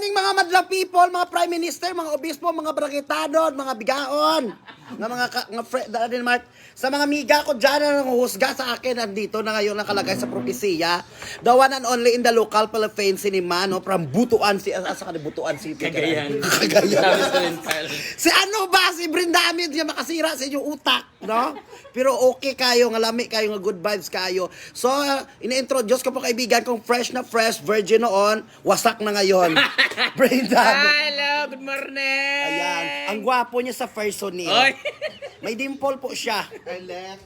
morning mga madlang people, mga prime minister, mga obispo, mga brangitadon, mga bigaon, sa mga miga ko dyan na nanguhusga sa akin, nandito na ngayon nakalagay sa propesiya. The one and only in the local Philippine cinema, no? From Butuan, Butuan City. Cagayan. Cagayan. Si ano ba? Si Brindamid niya makasira sa inyong utak, no? Pero okay kayo, nga lami kayo, nga good vibes kayo. So, ini-introduce ko po kaibigan kong fresh na fresh, virgin noon, wasak na ngayon. Brindamid. Hello, good morning! Ayan. Ang gwapo niya sa personal. Oy! May dimple po siya. Ayan,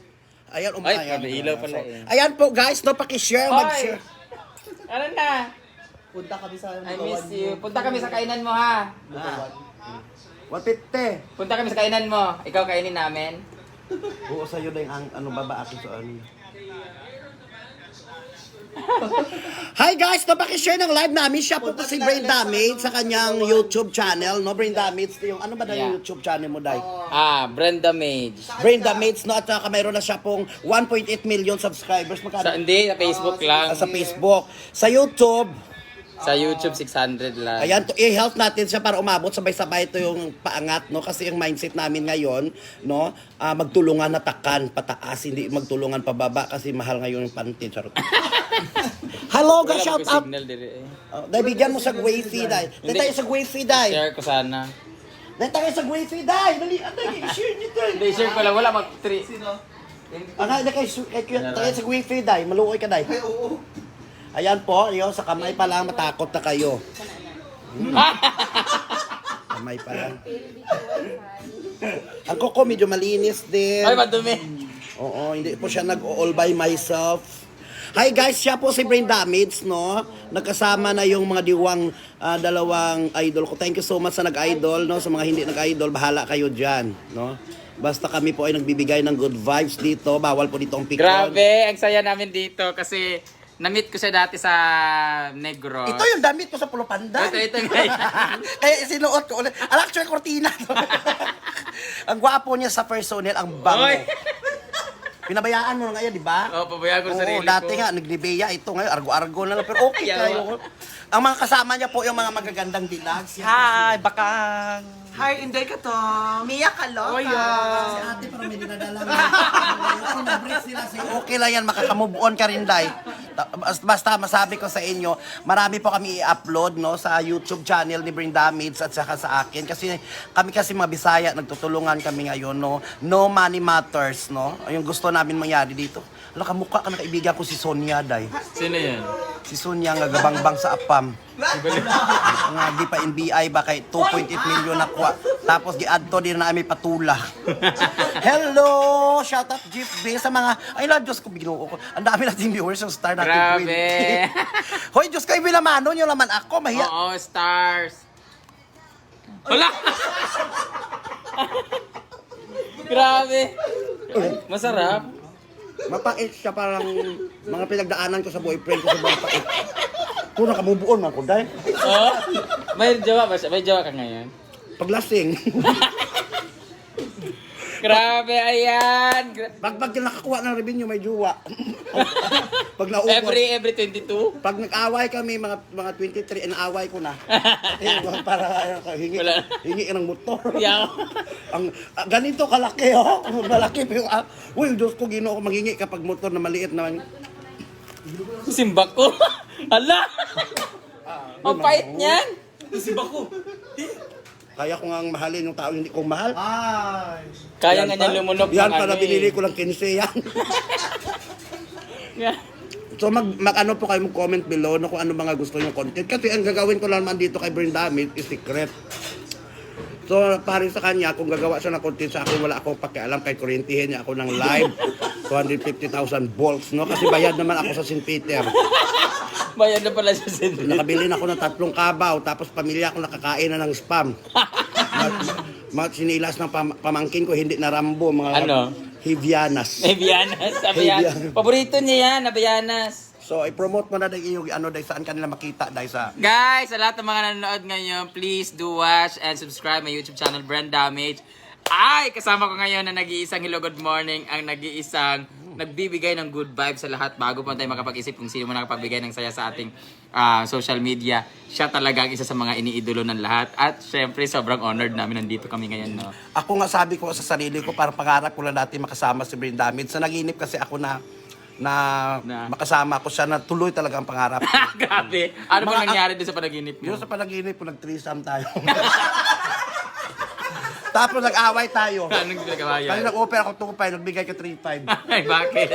Ay, ayan. may ilaw pala eh. Ayan po guys, no, pakishare, mag-share. Ano na? Punta kami sa I miss you. Punta kami sa kainan mo ha. 150. Punta kami sa kainan mo. Ikaw kainin namin. Oo, sa'yo na yung ano, babaaki sa ano. Hi guys, no, pakishare ng live namin. Siya po si Brain Damage sa kanyang YouTube channel, no? Brain Damage, yung ano ba na yung Yeah. YouTube channel mo, Day? Brenda Mage. Brain Damage, no? At saka mayroon na siya pong 1.8 million subscribers. Magkano? Hindi, sa Facebook lang. Sa Facebook. Sa YouTube, Sa YouTube, 600 lang. ayan, i-help natin siya para umabot sabay-sabay ito yung paangat, no? Kasi yung mindset namin ngayon, no? Magtulungan na takan, pataas, hindi magtulungan pababa kasi mahal ngayon yung panty. Charot. Hello, Wala shout mo out. signal dire eh. Dahil bigyan mo sa Wi-Fi, Day. Dahil tayo sa Wi-Fi, Day. Share ko sana. Dahil tayo sa Wi-Fi, Day. Dali, share nito. Hindi, share ko lang. Wala mag 3. Tayo sa Wi-Fi, Day. Maluoy ka, Day. Ayan po, yun, sa kamay pa lang, matakot na kayo. Kamay pa lang. Ang kuko medyo malinis din. Ay, madumi. Oo, hindi po siya nag-all by myself. Hi guys, siya po si Brain Damage, no? Nagkasama na yung mga diwang dalawang idol ko. Thank you so much sa nag-idol, no? Sa mga hindi nag-idol, bahala kayo dyan, no? Basta kami po ay nagbibigay ng good vibes dito. Bawal po dito ang pikon. Grabe, ang saya namin dito kasi na-meet ko siya dati sa Negros. Ito yung damit ko sa Pulo Pandan. Ito ngayon. Kaya sinuot ko ulit. Actually, cortina to. Ang gwapo niya sa personal, ang bango. Oy. Pinabayaan mo na ngayon, di ba? Oo, pabayaan ko sa sarili ko. Dati nga, naglibeya ito ngayon, argo-argo na lang. Pero okay kayo. Ang mga kasama niya po yung mga magagandang dilags. Hi, Bakang! Hi, Inday ka to. Mia Kaloka. Si ate parang may dinadala nga. Okay lang yan, makakamove on ka rin, Day. Basta masabi ko sa inyo, marami po kami i-upload, no, sa YouTube channel ni Brain Damage at saka sa akin. Kasi kami mga Bisaya, nagtutulungan kami ngayon, no. No money matters, no. Yung gusto namin mangyari dito. Alam, kamukha ka na kaibigan ko si Sonia, Day. Sino yan? Si Sonia nga gabangbang sa APAM. Nga di pa NBI ba kay 2.8 million nakuha. Tapos gi-adto din na may patula. Hello! Shout out Jeep B sa mga ay la Diyos ko binuo ko. Ang dami nating viewers yung star natin. Grabe. Hoy, Diyos kayo bilamano nyo naman ako. Mahiya. Oo, stars. Wala! Grabe. Masarap. Mapait siya parang mga pinagdaanan ko sa boyfriend ko sa mapait. Kung nakamubuon man ko, dahil. Oh? May jowa ba siya? May jowa ka ngayon? Paglasing. Grabe, ayan. pag nakakuha ng revenue, may juwa. Pag naubos. Every 22? Pag nag-away kami, mga 23, inaaway ko na. Para hingi ka ng motor. Yaw. Ganito kalaki, oh. Malaki. Uy, Diyos ko, Ginoo ko maghingi kapag motor na maliit naman. Simbak ko. Hala! Ang pait niyan. Kaya ko nga mahalin yung tao hindi ko mahal. Kaya nga niya lumunok Yan ng para ano binili eh. ko lang 15 yan. Yeah. So mag-ano po kayo mag-comment below no, kung ano mga gusto nyo content. Kasi ang gagawin ko lang naman dito kay Brain Damage is secret. So parin sa kanya, kung gagawa siya ng content sa akin, wala akong pakialam kay kuryentihin niya ako ng live. 250,000 volts, no? Kasi bayad naman ako sa St. Peter. Bayad na pala siya sa Nakabili na ako ng 3 kabaw, tapos pamilya ko nakakain na ng spam. Mga sinilas ng pamangkin ko, hindi na Rambo, mga Ano? Hivianas. Avianas. Avianas. Paborito niya yan, Avianas. So, i-promote mo na yung ano, dahil saan kanila makita, dahil sa... Guys, sa lahat ng mga nanonood ngayon, please do watch and subscribe my YouTube channel, Brain Damage. Ay, kasama ko ngayon na nag-iisang Hello Good Morning, ang nag-iisang nagbibigay ng good vibes sa lahat bago pa tayo makapag-isip kung sino mo nakapagbigay ng saya sa ating social media. Siya talaga ang isa sa mga iniidolo ng lahat. At syempre, sobrang honored namin nandito kami ngayon, no? Ako nga sabi ko sa sarili ko, parang pangarap ko lang dati makasama si Brenda Mids. Sa naginip kasi ako na makasama ko siya na tuloy talaga ang pangarap ko. Grabe. Ano ba Mga- nangyari doon sa panaginip mo? Yun sa panaginip ko, nag-threesome tayo. Tapos nag-away tayo. Anong ginagawa Kasi yan? nag-offer ako 2.5, nagbigay ka 3.5. Ay, bakit?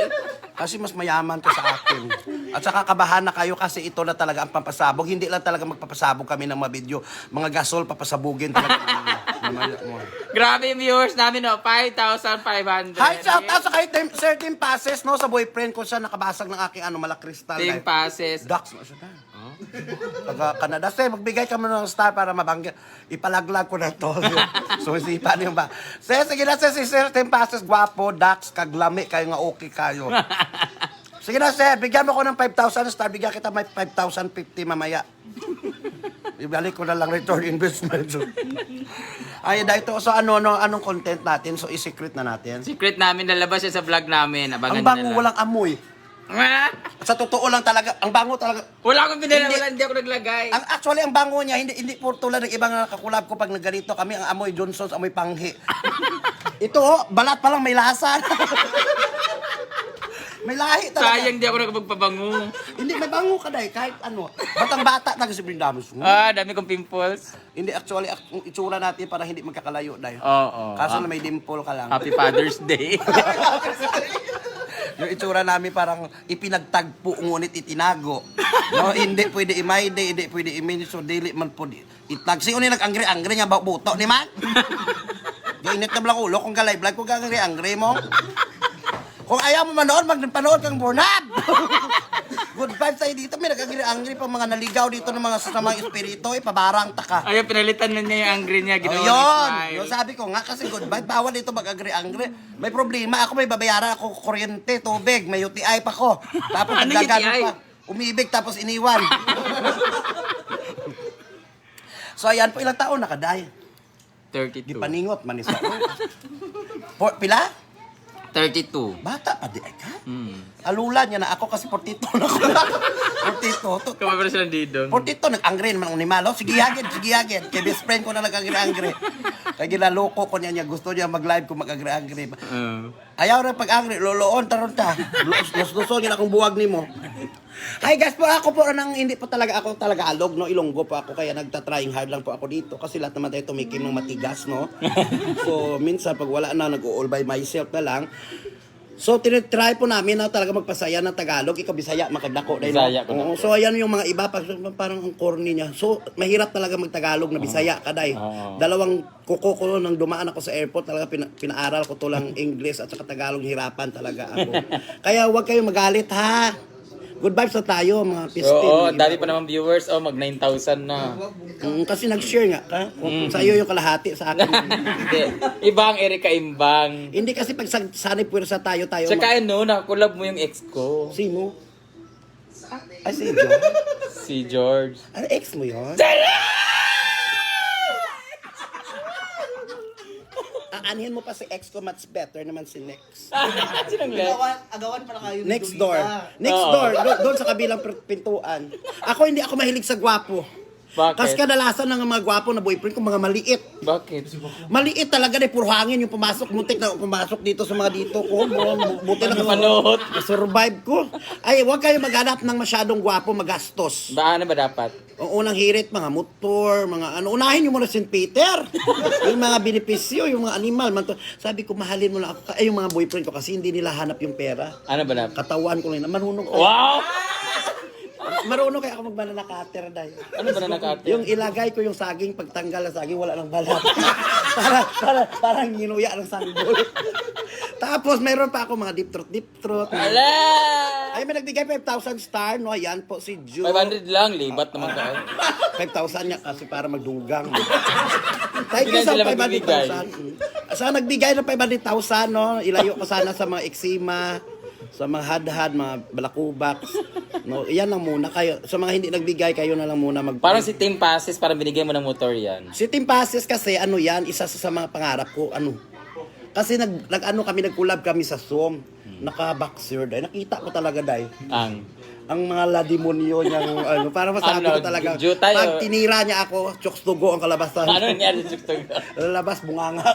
Kasi mas mayaman ka sa akin. At saka kabahan na kayo kasi ito na talaga ang pampasabog. Hindi lang talaga magpapasabog kami ng mga video. Mga gasol, papasabugin talaga. Mamaya mo. Grabe yung viewers namin, no? 5,500. Hi, shout out sa kay certain passes, no? Sa boyfriend ko siya nakabasag ng aking malakristal. Team passes. Ducks na siya na. Taga Canada. Say, magbigay ka mo ng star para mabanggit. Ipalaglag ko na to. So, isipan niyo ba? Say, sige na, si certain passes, gwapo, ducks, kaglami, kayo nga okay kayo. Sige na, sir, bigyan mo ko ng 5,000 star, bigyan kita may 5,050 mamaya. Ibalik ko na lang return investment. Ay, dahil ito, so anong content natin? So, i-secret na natin. Secret namin, lalabas siya sa vlog namin. Abangan Ang nyo bango, na lang. walang amoy. Sa totoo lang talaga, ang bango talaga. Wala akong pinila, Hindi. hindi ako naglagay. Actually, ang bango niya, hindi po tulad ng ibang kakulab ko pag nagganito kami, ang amoy Johnson's, amoy panghi. Ito, balat pa lang may lasa. May lahi talaga. Sayang di ako nakapagpabango. Hindi, may bango ka dahil, kahit ano. Batang-bata na kasi Brenda Mids. Dami kong pimples. Hindi, actually, ang itsura natin para hindi magkakalayo dahil. Oo. Kaso na may dimple ka lang. Happy Father's Day. Yung itsura namin parang ipinagtagpo ngunit itinago. No, hindi pwede imayde, hindi pwede imin so dili man po itag. Si uni nag-angry-angry nga buto ni man. Yung init na blang ulo kung ka-live live kung ka-angry mo. Kung ayaw mo manood, magpanood kang Pornhub. Good vibes tayo dito. May nag-angry-angry pa mga naligaw dito ng mga sasamang espiritu. Pabarang taka. Ayun, pinalitan na niya yung angry niya. Oh, Ginawa yun. ni Smile. Yung sabi ko nga kasi good vibe. Bawal dito mag-angry-angry. May problema. Ako may babayaran ako kuryente, tubig. May UTI pa ko. Tapos Ano naggagano UTI? pa. Umibig tapos iniwan. So ayan po, ilang taon nakaday. 32. Di paningot, manisa. Pila? 32. Bata pa di ay ka? Alulan niya na ako kasi 42 na ako. 42. Kumabara siya ng didong. 42, nag-angry naman ang nimalo. Sige yagin. Kay best friend ko na nag-angry-angry. Kaya ginaloko ko niya. Gusto niya mag-live kung mag-angry-angry. Ayaw na pag-angry. Loloon, taron ta. Gusto niya na akong buwag ni mo. Hi guys po, ako po hindi po talaga ako alog, no? Ilonggo po ako, kaya nagta-trying hard lang po ako dito. Kasi lahat naman tayo tumikim ng matigas, no? So, minsan pag wala na, nag-all by myself na lang. So, tinitry po namin na talaga magpasaya ng Tagalog. Ikaw, Bisaya, makagdako. Bisaya ko na. Oo, so, ayan yung mga iba, parang ang corny niya. So, mahirap talaga magtagalog na Bisaya, kaday. Dalawang kuko ko nang dumaan ako sa airport, talaga pinaaral ko to lang English at saka Tagalog, hirapan talaga ako. Kaya huwag kayong magalit, ha? Good vibes na tayo, mga pistin. Oo, dami pa naman viewers. Mag 9,000 na. Kasi nag-share nga ka. Sa iyo yung kalahati, sa akin. Hindi. Ibang Erika Imbang. Hindi kasi pag sanay puwersa tayo. Tsaka nakakulab mo yung ex ko. Sino? Ay, si George. Si George. Ano, ex mo yun? Aanhin mo pa si ex ko, much better naman si Next. Sinong left? Agawan pala kayo. ni Next Dudita. door. Next door. Doon sa kabilang pintuan. Hindi ako mahilig sa gwapo. Bakit? Kasi kadalasan ng mga gwapo na boyfriend ko, mga maliit. Bakit? Maliit talaga na puro hangin yung pumasok. Muntik na pumasok dito sa mga dito ko. Buti na Manot. survive ko. Ay, huwag kayo maghanap ng masyadong gwapo, magastos. Ano ba dapat? Ang unang hirit, mga motor, mga ano. Unahin nyo muna St. Peter. Yung mga benepisyo, yung mga animal. Sabi ko, mahalin mo lang ako. Yung mga boyfriend ko kasi hindi nila hanap yung pera. Ano ba dapat? Katawan ko lang. Marunong ko. Wow! Marunong kaya ako mag-banana cutter dahil. Ano ba na nakate? Yung ilagay ko yung saging, pagtanggal ng saging, wala nang balat. parang ginuya ng sanggol. Tapos, mayroon pa ako mga deep throat. Ala! Ay, may nagbigay 5,000 star, no? Ayan po si Joe. 500 lang, libat naman tayo. 5,000 niya kasi para magdugang. Thank you Hindi sa sila magbibigay. 500,000. Sa nagbigay ng 500,000, no? Ilayo ko sana sa mga eczema, sa mga hadhad, mga balakubak. No, iyan lang muna kayo. Sa mga hindi nagbigay, kayo na lang muna Parang si Team Passes, parang binigay mo ng motor yan. Si Team Passes kasi yan, isa sa mga pangarap ko, Kasi nag-collab kami sa Zoom. naka-boxer day. Nakita ko talaga day. Ang Ang mga ladimonyo niyang ano, para masabi Ano, ko talaga. jutay, Pag o- tinira niya ako, chokes dugo ang kalabasan. ano nangyari sa TikTok? Lalabas, bunganga.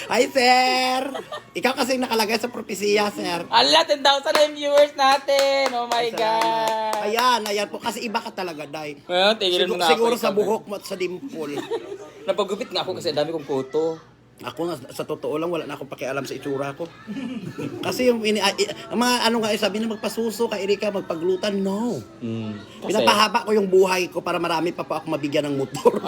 Hi, sir! Ikaw kasi nakalagay sa propesiya, sir. Ala, 10,000 na yung viewers natin! Oh my God! Ayan po. Kasi iba ka talaga, Day. Well, tingnan mo nga Siguro ako, sa ikaw. buhok mo at sa dimple. Napagupit nga ako kasi dami kong photo. Ako nga, sa totoo lang, wala na akong pakialam sa itsura ko. Kasi yung ang mga ano nga, sabi na magpasuso ka, Erika, magpaglutan, no. Kasi, Pinapahaba ko yung buhay ko para marami pa ako mabigyan ng motor.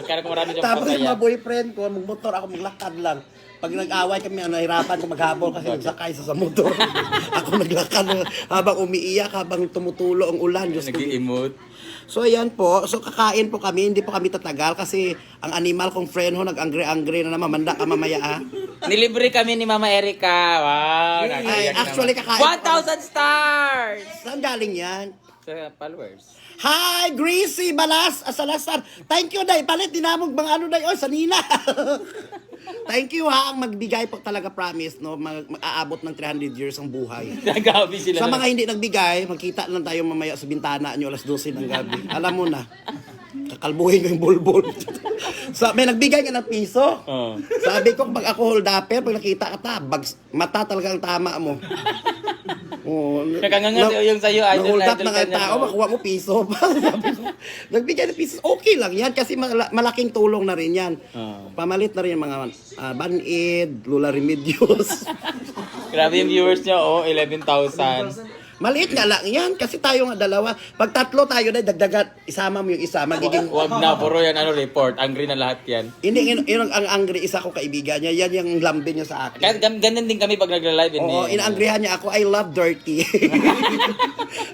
kaya ko marami siyang Tapos yung pasaya. mga boyfriend ko, magmotor ako, maglakad lang. Pag nag-away kami, nahirapan ko maghabol kasi nagsakay sa motor. Ako naglakad habang umiiyak, habang tumutulo ang ulan. Diyos ko. Nag-i-emote. So ayan po, so kakain po kami, hindi po kami tatagal kasi ang animal kong friend ho, nag-angry-angry na naman, manda ka mamaya ah. Nilibre kami ni Mama Erika. Wow! Ay, nakakayak actually, naman. kakain 1,000 stars! Saan galing yan? Sa followers. Hi, Greasy Balas Salazar. Thank you, Day. Palit dinamog mga ano, Day. Oh, sanina. Thank you, ha. Ang magbigay po talaga, promise, no? Mag-aabot ng 300 years ang buhay. Nagabi sila. Sa mga hindi nagbigay, magkita lang tayo mamaya sa bintana nyo alas 12 ng gabi. Alam mo na. Kakalbuhin ko yung bulbul. So, may nagbigay nga ng piso. Oh. Sabi ko, pag ako hold upper, pag nakita ka mata talaga ang tama mo. Oh, Nakanganga yung sa'yo, idol na-hold na up idol na ka nga niya, tao, no? makuha mo piso. Sabi ko, nagbigay ng piso, okay lang yan kasi malaking tulong na rin yan. Oh. Pamalit na rin yung mga Band-Aid, Lula Remedios. Grabe yung viewers niya, oh, 11,000. Maliit nga lang yan kasi tayo nga dalawa. Pag tatlo tayo na dagdagan, isama mo yung isa, magiging... Wag na, puro yan, report. Angry na lahat yan. Hindi, yun ang angry, isa ko kaibigan niya. Yan yung lambe niya sa akin. Kahit ganun din kami pag nagla-live. Oo, inaangrihan niya ako, I love dirty.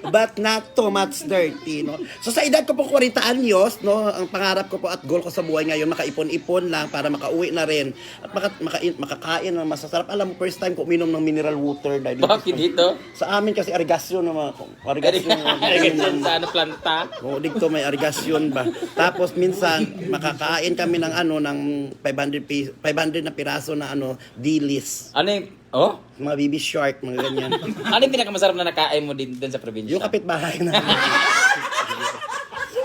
But not too much dirty, no? So sa edad ko po 40 anyos, no, ang pangarap ko po at goal ko sa buhay ngayon, makaipon-ipon lang para makauwi na rin. At makakain ng masasarap. Alam mo, first time ko uminom ng mineral water. Dahil Bakit dito? Sa amin kasi arigasyon naman. Arigasyon. Irrigation sa planta. Oo, dito may arigasyon ba. Tapos minsan makakain kami ng ano ng 500 na piraso na ano, dilis. Ano yung, oh? Mga baby shark, mga ganyan. Ano yung pinakamasarap na nakain mo din sa probinsya? Yung kapitbahay namin.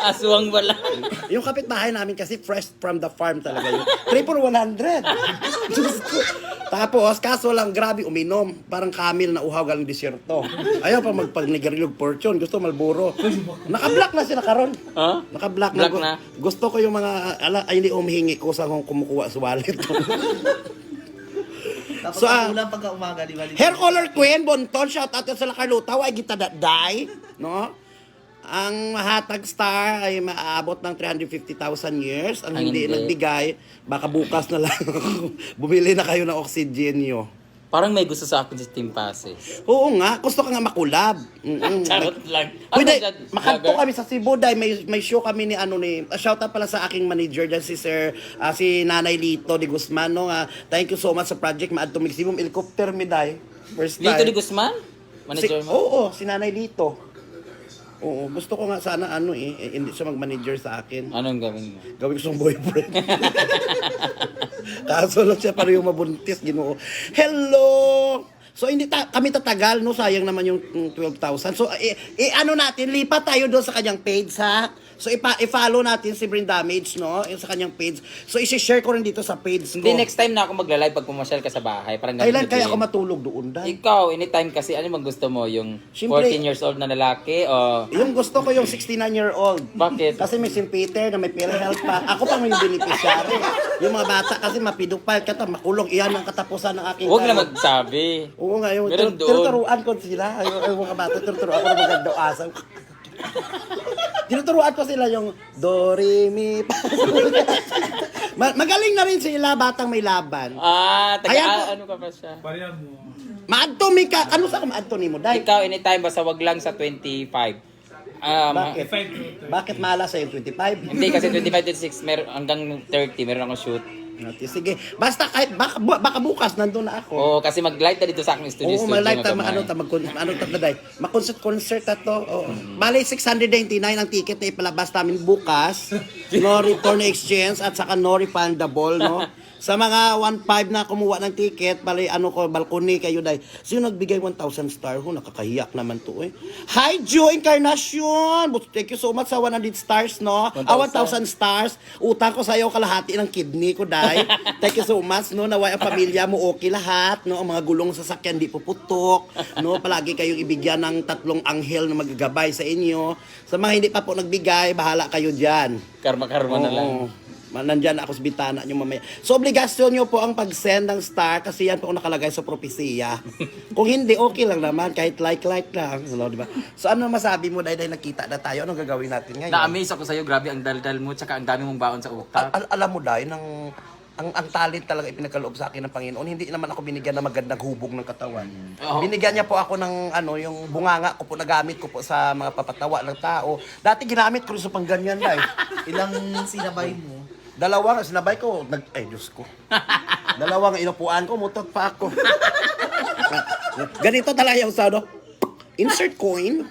Aswang wala. Yung kapitbahay namin kasi fresh from the farm talaga yun. 3 for 100. Diyos ko. Tapos, kaso lang, grabe uminom. Parang Camel na uhaw galing disyerto. Ayaw pa magpag-nigarilog fortune. Gusto Malboro. Naka-block na sila karon. Huh? Naka-block Black na. na. Gusto ko yung mga, ay hindi humihingi ko sa kung kumukuha sa wallet. Tapos So, ang ulan pagka umaga, di ba? Hair color queen, Bonton, shout out sa Lacarlutaw, ay gitadaday, no? Ang mahatag star ay maaabot ng 350,000 years. Ang hindi nagbigay, baka bukas na lang bumili na kayo ng oxygenyo. Parang may gusto sa akin si Team Passes. Oo nga, gusto ka nga makulab. Charot lang. Pwede, makanto kami sa Cebu dahil may show kami ni shout out pala sa aking manager dyan si Sir, si Nanay Lito de Guzman, no? Thank you so much sa project Maadto Maximum Helicopter mi day. First time. Lito de Guzman? Manager mo? Oo, si Nanay Lito. Oo, gusto ko nga sana hindi siya mag-manager sa akin. Anong gawin mo? Gawin ko siyang boyfriend. Kaso lang siya para yung mabuntis, Ginoo. Hello! So hindi kami tatagal, no? Sayang naman yung 12,000. So ano natin, lipat tayo doon sa kanyang page, ha? So i-follow natin si Brain Damage, no? Yung sa kanyang page. So i-share ko rin dito sa page ko. Hindi, next time na ako magla-live pag pumasyal ka sa bahay. Parang Kailan ganun kaya din. ako matulog doon, Day? Ikaw, anytime kasi, ano bang gusto mo? Yung Siyempre, 14 years old na lalaki o... Yung gusto ko yung 69-year-old. Bakit? Kasi may St. Peter na may PhilHealth pa. Ako pa may beneficiary. Yung mga bata kasi mapidupal ka makulong. Iyan ang katapusan ng aking Huwag na magsabi. Oo nga, yung Meron doon. tinuturuan ko sila. Yung mga bata, tinuturuan ko na maganda-asang. Tinuturuan ko sila yung Do, Re, Mi, Pa. Magaling na rin sila, batang may laban. Taga, Ayan po. ano ka pa siya? Maadto mi ka. Ano sa maadto ni mo, Day? Ikaw, anytime, basta wag lang sa 25. Bakit? Bakit mala sa yung 25? Hindi, kasi 25 26, hanggang 30, meron akong shoot. Okay, sige. Basta kahit baka bukas nandun na ako. Oo, kasi mag-live ta dito sa aking studio. Oo, may live ta mag-concert ato. Oo. Bali 699 ang ticket na ipalabas namin bukas. No return exchange at saka no refundable, no. Sa mga 1.5 na kumuha ng ticket, bali ano ko, balkoni kayo dahil. Sino nagbigay 1,000 star? Nakakahiyak naman to eh. Hi, Joe Encarnacion! Thank you so much sa 100 stars, no? 1,000 stars. Utang ko sa'yo kalahati ng kidney ko, dahil. Thank you so much, no? Naway ang pamilya mo okay lahat, no? Ang mga gulong sa sasakyan di puputok, no? Palagi kayong ibigyan ng 3 anghel na magagabay sa inyo. Sa mga hindi pa po nagbigay, bahala kayo dyan. Karma-karma na lang. Nandyan ako sa bitana nyo mamaya. So, obligasyon nyo po ang pag-send ng star kasi yan po ang nakalagay sa propesiya. Kung hindi, okay lang naman. Kahit like lang. Ano, diba? So, ano masabi mo dahil nakita na tayo? Anong gagawin natin ngayon? Na-amaze ako sa'yo, grabe ang daldal mo, tsaka ang dami mong baon sa utak. Alam mo dahil, ang talent talaga ipinagkaloob sa akin ng Panginoon. Hindi naman ako binigyan ng magandang hubog ng katawan. Oo. Binigyan niya po ako ng yung bunganga ko po, nagamit ko po sa mga papatawa ng tao. Dati ginamit ko rin sa pangganyan dahil. Ilang sinabay mo? Dalawa nga sinabay ko, ay Diyos ko. Dalawa nga inupuan ko, mutot pa ako. Ganito talaga yung sound, no? Insert coin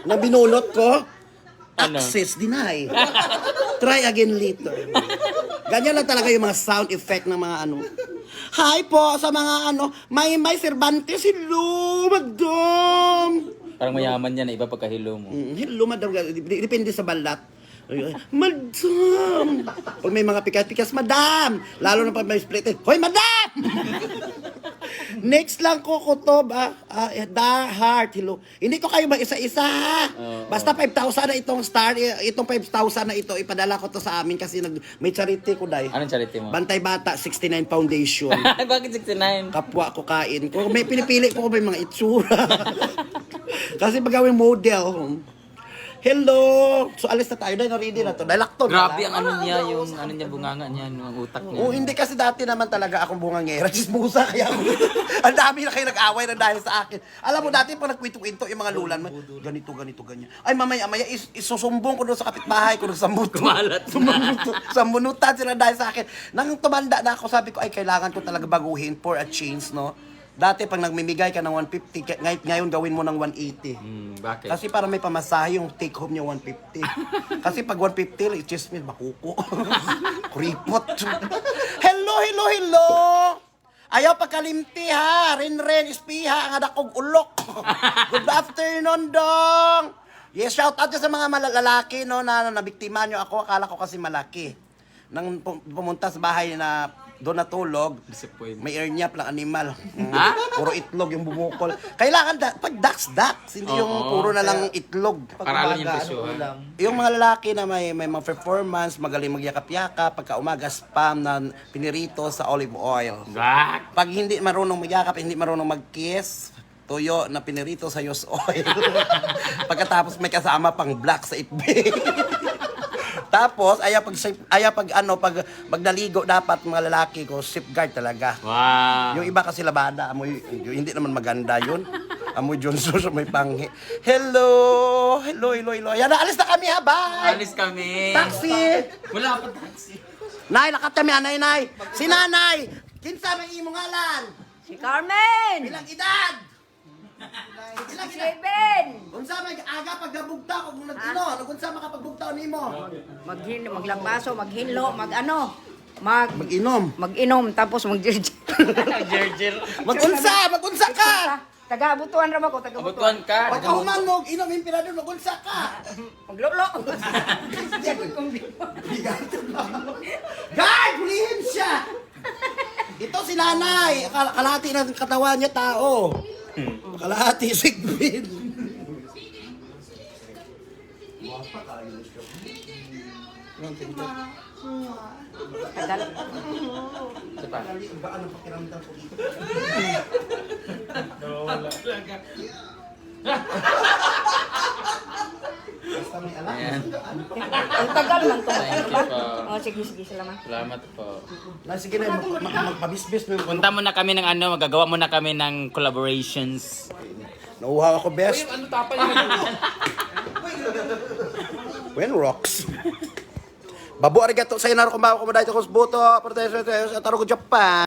na binulot ko. Ano? Access deny. Try again later. Ganyan lang talaga yung mga sound effect ng mga ano. Hi po sa mga ano, may Cervantes, hello, madam. Parang mayaman yan, iba pagkahilo mo. Hello, madam. Depende sa balat. Madam! Pag may mga pikas-pikas, madam! Lalo na pag may split, hoy, madam! Next lang ko kutob, heart, hello. Hindi ko kayo mag-isa-isa, ha? Basta 5,000 na itong star, itong 5,000 na ito, ipadala ko to sa amin kasi may charity ko, dahil. Anong charity mo? Bantay Bata, 69 Foundation. Bakit 69? Kapwa ko kain ko. May pinipili ko may mga itsura. Kasi pagawin model. Hello! So alis na tayo. Dahil ready na to. Dahil lakton. Grabe ang ano niya, yung ano niya, bunganga niya, yung utak niya. Oo, hindi kasi dati naman talaga akong bungangera. Chismosa kaya ako. Ang dami na kayo nag-away na dahil sa akin. Alam mo, dati pag nagkwento-kwento yung mga lulan, ganito, ganyan. Ay, mamaya, isusumbong ko doon sa kapitbahay ko doon sa muto. Kumalat. Sambunutan sila dahil sa akin. Nang tumanda na ako, sabi ko, ay, kailangan ko talaga baguhin for a change, no? Dati pag nagmimigay ka ng 150, ngayon gawin mo ng 180. Bakit? Kasi para may pamasahe yung take home niya 150. Kasi pag 150, it's just me, bakuko. Kuripot. Hello! Ayaw pagkalimti ha. Rin, ispiha, ang adakog ulok. Good afternoon, dong. Yes, shout out sa mga malalaki, no, na nabiktima nyo ako. Akala ko kasi malaki. Nang pumunta sa bahay na doon natulog, Disappoint. may earnyap lang animal. Ha? Puro itlog yung bumukol. Kailangan, pag ducks, hindi yung puro na lang itlog. Para alam yung umaga, presyohan. ulam? Yung mga lalaki na may mga performance, magaling magyakap-yakap, pagka umaga spam na pinirito sa olive oil. Gak! Pag hindi marunong magyakap, hindi marunong mag-kiss, tuyo na pinirito sa yus oil. Pagkatapos may kasama pang black sa itbe. Tapos, pag naligo dapat mga lalaki ko, safeguard talaga. Wow! Yung iba kasi labada, hindi naman maganda yun. Amoy Johnson sa may panghi. Hello! Yan na, alis na kami ha, bye! Alis kami! Taxi! Wala pa taxi. Nay, lakat kami, nay. Si nanay! Kinsa may imong ngalan? Si Carmen! Ilang edad? Unsa may aga pagdabugta kung nag-ino, unsa makapagbugta nimo? Maglangbaso, maghinlo, Mag-inom. mag-inom, tapos mag-jirjir. Jerjer. Magunsa ka. Taga-abutuan ram ako, taga-abutuan. Abutuan ka. Pag kahuman mo, inom imperador, magunsa ka. Maglolo. Guard, hulihin siya. Ito si nanay, kalahati ng katawan niya tao. Kalahati sigbin. Tagal. Isa pa. Ayan. Ang tagal man to. Thank you po. Oh, sige, salamat. Salamat po. Sige na, magpabisbis mo. Punta muna kami ng ano, magagawa muna kami ng collaborations. Nauhaw ako, best. When rocks. Babu arigato sa inaro kumawa ko mo dahil ko sa buto. Pero tayo sa Japan.